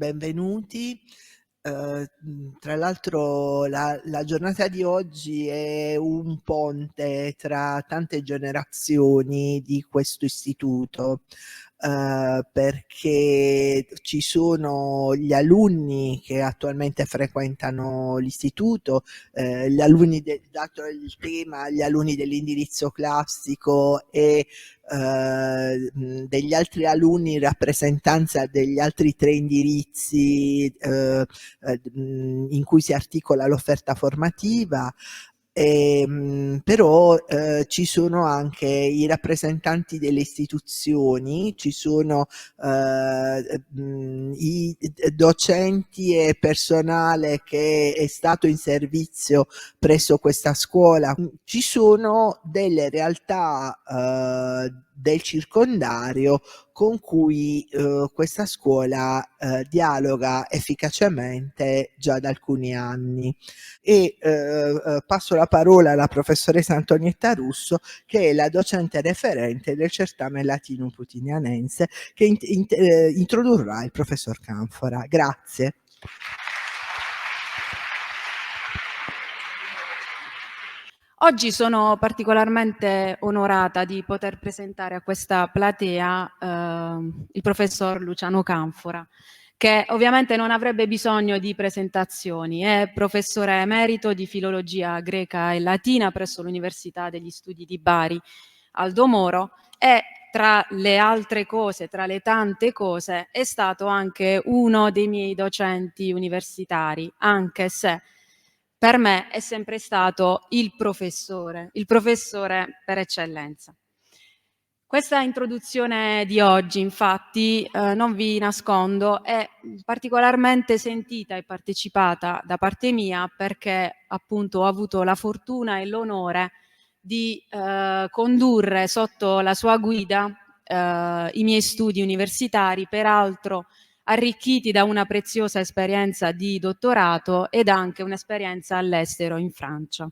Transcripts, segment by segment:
benvenuti. Tra l'altro la giornata di oggi è un ponte tra tante generazioni di questo istituto, perché ci sono gli alunni che attualmente frequentano l'istituto, gli alunni dato il tema, gli alunni dell'indirizzo classico e degli altri alunni in rappresentanza degli altri 3 indirizzi in cui si articola l'offerta formativa. Però ci sono anche i rappresentanti delle istituzioni, ci sono i docenti e personale che è stato in servizio presso questa scuola. Ci sono delle realtà del circondario con cui questa scuola dialoga efficacemente già da alcuni anni. E passo la parola alla professoressa Antonietta Russo, che è la docente referente del certame latino putinianense, che introdurrà il professor Canfora. Grazie. Oggi sono particolarmente onorata di poter presentare a questa platea il professor Luciano Canfora, che ovviamente non avrebbe bisogno di presentazioni. È professore emerito di filologia greca e latina presso l'Università degli Studi di Bari, Aldo Moro, e tra le altre cose, tra le tante cose, è stato anche uno dei miei docenti universitari, anche se per me è sempre stato il professore per eccellenza. Questa introduzione di oggi, infatti, non vi nascondo, è particolarmente sentita e partecipata da parte mia perché appunto ho avuto la fortuna e l'onore di condurre sotto la sua guida i miei studi universitari, peraltro arricchiti da una preziosa esperienza di dottorato ed anche un'esperienza all'estero in Francia.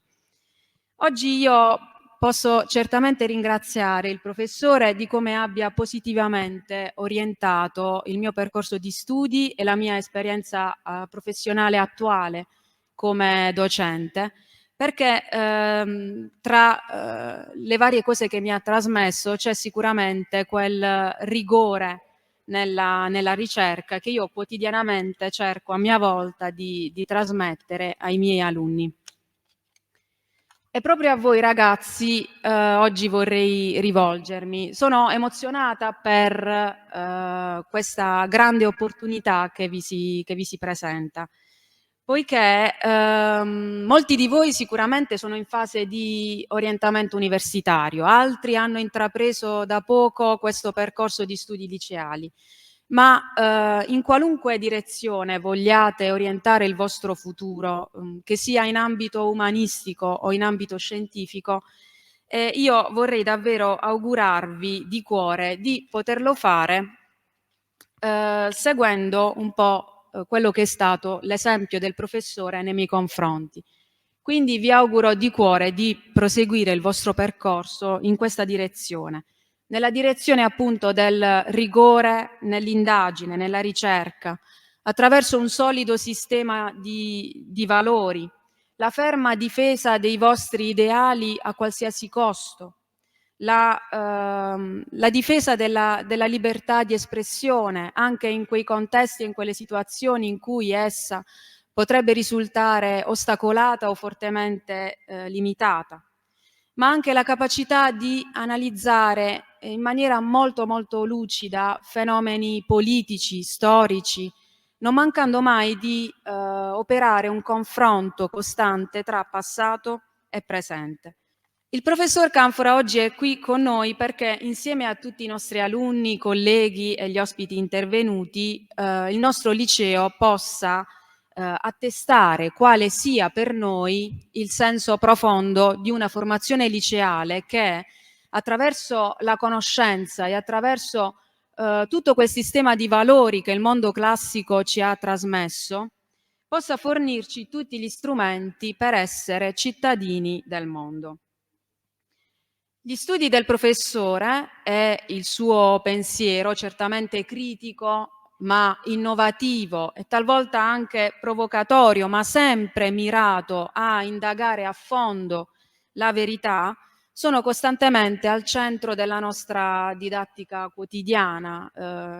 Oggi io posso certamente ringraziare il professore di come abbia positivamente orientato il mio percorso di studi e la mia esperienza professionale attuale come docente, perché tra le varie cose che mi ha trasmesso c'è sicuramente quel rigore nella ricerca che io quotidianamente cerco a mia volta di trasmettere ai miei alunni. E proprio a voi ragazzi oggi vorrei rivolgermi. Sono emozionata per questa grande opportunità che vi si presenta, poiché molti di voi sicuramente sono in fase di orientamento universitario, altri hanno intrapreso da poco questo percorso di studi liceali. Ma in qualunque direzione vogliate orientare il vostro futuro, che sia in ambito umanistico o in ambito scientifico, io vorrei davvero augurarvi di cuore di poterlo fare seguendo un po' quello che è stato l'esempio del professore nei miei confronti. Quindi vi auguro di cuore di proseguire il vostro percorso in questa direzione, nella direzione appunto del rigore nell'indagine, nella ricerca, attraverso un solido sistema di valori, la ferma difesa dei vostri ideali a qualsiasi costo, la difesa della libertà di espressione anche in quei contesti e in quelle situazioni in cui essa potrebbe risultare ostacolata o fortemente limitata, ma anche la capacità di analizzare in maniera molto molto lucida fenomeni politici, storici, non mancando mai di operare un confronto costante tra passato e presente. Il professor Canfora oggi è qui con noi perché insieme a tutti i nostri alunni, colleghi e gli ospiti intervenuti, il nostro liceo possa attestare quale sia per noi il senso profondo di una formazione liceale che attraverso la conoscenza e attraverso tutto quel sistema di valori che il mondo classico ci ha trasmesso, possa fornirci tutti gli strumenti per essere cittadini del mondo. Gli studi del professore e il suo pensiero, certamente critico ma innovativo e talvolta anche provocatorio, ma sempre mirato a indagare a fondo la verità, sono costantemente al centro della nostra didattica quotidiana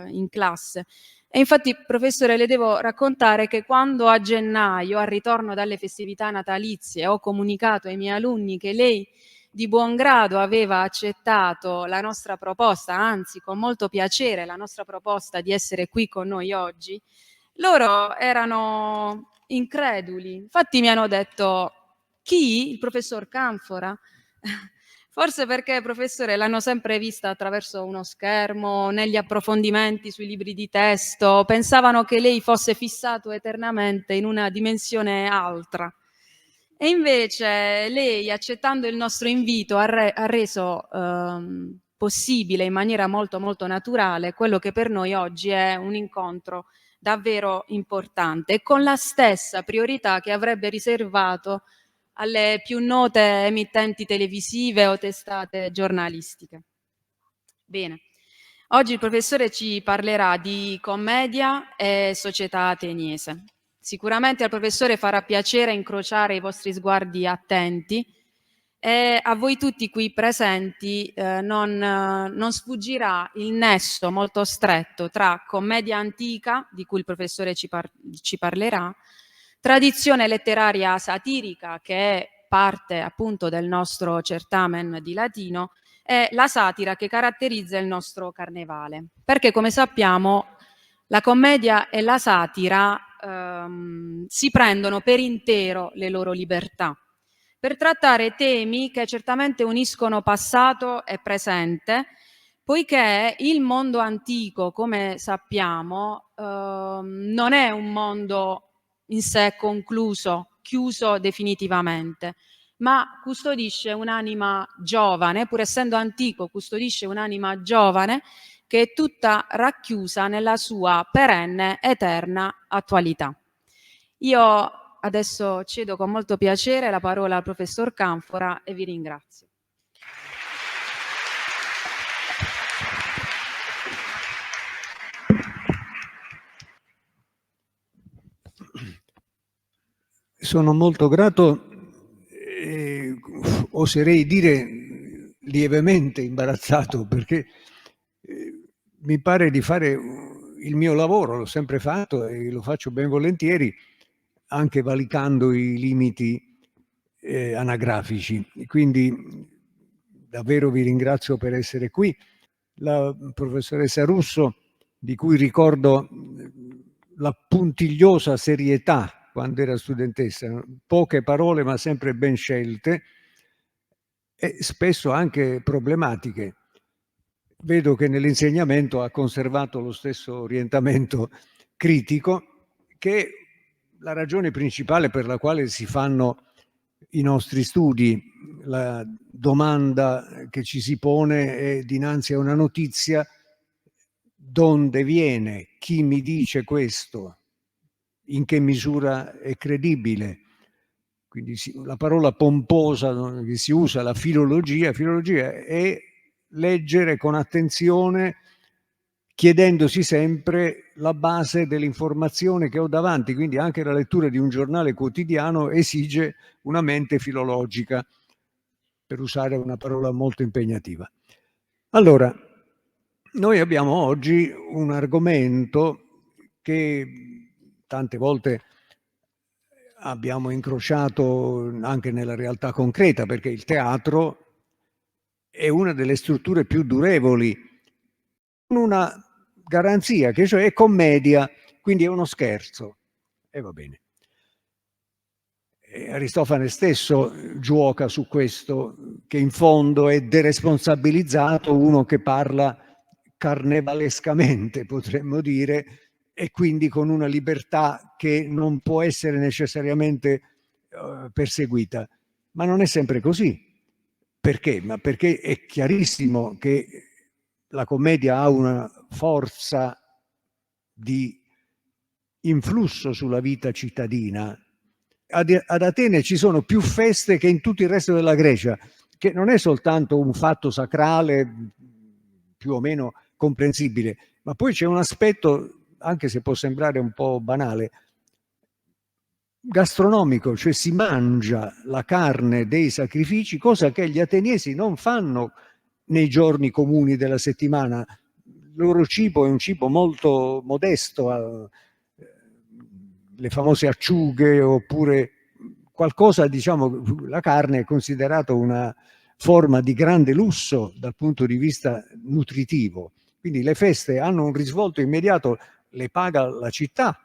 in classe. E infatti, professore, le devo raccontare che quando a gennaio, al ritorno dalle festività natalizie, ho comunicato ai miei alunni che lei di buon grado aveva accettato la nostra proposta, anzi con molto piacere la nostra proposta di essere qui con noi oggi, loro erano increduli. Infatti mi hanno detto: chi? Il professor Canfora? Forse perché, professore, l'hanno sempre vista attraverso uno schermo, negli approfondimenti sui libri di testo, pensavano che lei fosse fissato eternamente in una dimensione altra. E invece lei, accettando il nostro invito, ha reso possibile in maniera molto molto naturale quello che per noi oggi è un incontro davvero importante e con la stessa priorità che avrebbe riservato alle più note emittenti televisive o testate giornalistiche. Bene, oggi il professore ci parlerà di commedia e società ateniese. Sicuramente al professore farà piacere incrociare i vostri sguardi attenti e a voi tutti qui presenti non sfuggirà il nesso molto stretto tra commedia antica, di cui il professore ci parlerà, tradizione letteraria satirica, che è parte appunto del nostro certamen di latino, è la satira che caratterizza il nostro carnevale. Perché, come sappiamo, la commedia e la satira si prendono per intero le loro libertà per trattare temi che certamente uniscono passato e presente, poiché il mondo antico, come sappiamo, non è un mondo in sé concluso, chiuso definitivamente, ma custodisce un'anima giovane, pur essendo antico, custodisce un'anima giovane che è tutta racchiusa nella sua perenne, eterna attualità. Io adesso cedo con molto piacere la parola al professor Canfora e vi ringrazio. Sono molto grato e oserei dire lievemente imbarazzato, perché mi pare di fare il mio lavoro, l'ho sempre fatto e lo faccio ben volentieri, anche valicando i limiti anagrafici. Quindi davvero vi ringrazio per essere qui. La professoressa Russo, di cui ricordo la puntigliosa serietà quando era studentessa, poche parole ma sempre ben scelte e spesso anche problematiche. Vedo che nell'insegnamento ha conservato lo stesso orientamento critico, che è la ragione principale per la quale si fanno i nostri studi. La domanda che ci si pone è dinanzi a una notizia: donde viene? Chi mi dice questo? In che misura è credibile? Quindi la parola pomposa che si usa, la filologia è leggere con attenzione, chiedendosi sempre la base dell'informazione che ho davanti. Quindi anche la lettura di un giornale quotidiano esige una mente filologica, per usare una parola molto impegnativa. Allora, noi abbiamo oggi un argomento che tante volte abbiamo incrociato anche nella realtà concreta, perché il teatro è una delle strutture più durevoli, con una garanzia, che cioè è commedia, quindi è uno scherzo. E va bene. Aristofane stesso gioca su questo, che in fondo è deresponsabilizzato uno che parla carnevalescamente, potremmo dire, e quindi con una libertà che non può essere necessariamente perseguita. Ma non è sempre così. Perché? Ma perché è chiarissimo che la commedia ha una forza di influsso sulla vita cittadina. Ad Atene ci sono più feste che in tutto il resto della Grecia, che non è soltanto un fatto sacrale più o meno comprensibile, ma poi c'è un aspetto anche se può sembrare un po' banale, gastronomico, cioè si mangia la carne dei sacrifici, cosa che gli ateniesi non fanno nei giorni comuni della settimana. Il loro cibo è un cibo molto modesto, le famose acciughe, oppure qualcosa, diciamo, la carne è considerata una forma di grande lusso dal punto di vista nutritivo. Quindi le feste hanno un risvolto immediato, le paga la città.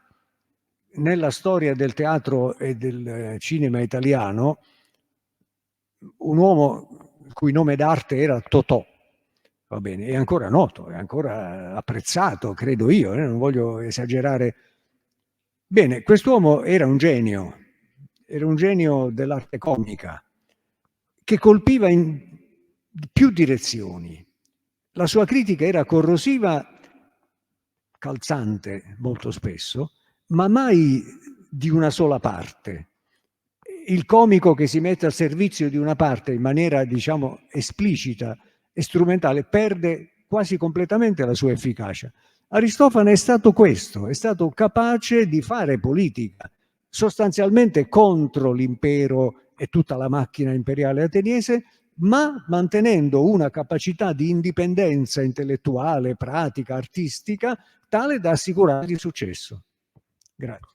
Nella storia del teatro e del cinema italiano, un uomo il cui nome d'arte era Totò, va bene, è ancora noto, è ancora apprezzato, credo io, non voglio esagerare. Bene, quest'uomo era un genio dell'arte comica, che colpiva in più direzioni. La sua critica era corrosiva, calzante molto spesso, ma mai di una sola parte. Il comico che si mette al servizio di una parte in maniera, diciamo, esplicita e strumentale perde quasi completamente la sua efficacia. Aristofane è stato questo, è stato capace di fare politica sostanzialmente contro l'impero e tutta la macchina imperiale ateniese, ma mantenendo una capacità di indipendenza intellettuale, pratica, artistica, tale da assicurargli successo. Grazie.